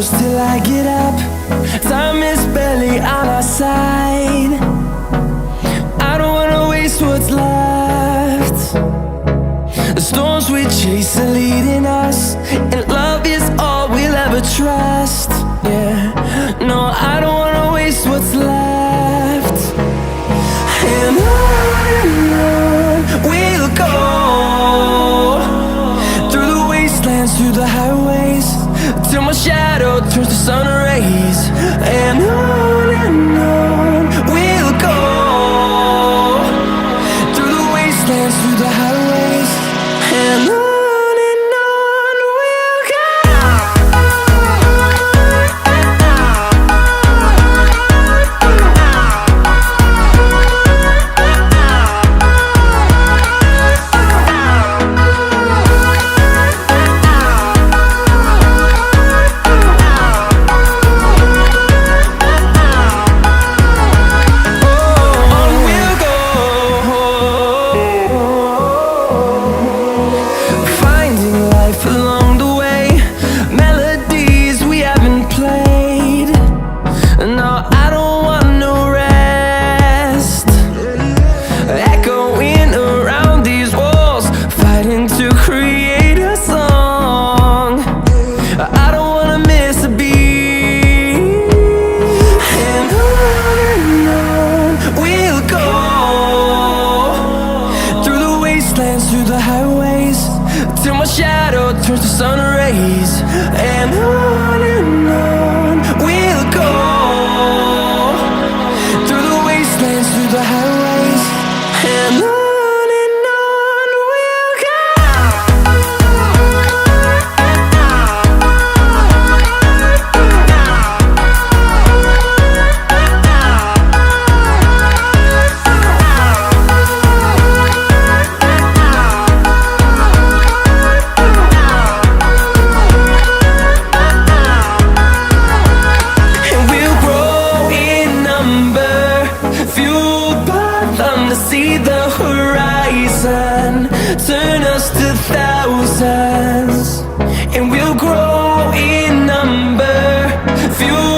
push till I get up. Time is barely on our side. I don't wanna waste what's left. The storms we chase are leading us, and love is all we'll ever trust. Yeah, no, I don't wanna waste what's left. And on we'll go, through the wastelands, through the highways, till my shadow turns to sun rays. And on we'll go, through the wastelands, through the highways, and on we'll go. Through the highways, till my shadow turns to sun rays. And on we'll go, through the wastelands, through the highways, and on we'll go. See the horizon turn us to thousands, and we'll grow in number, fuel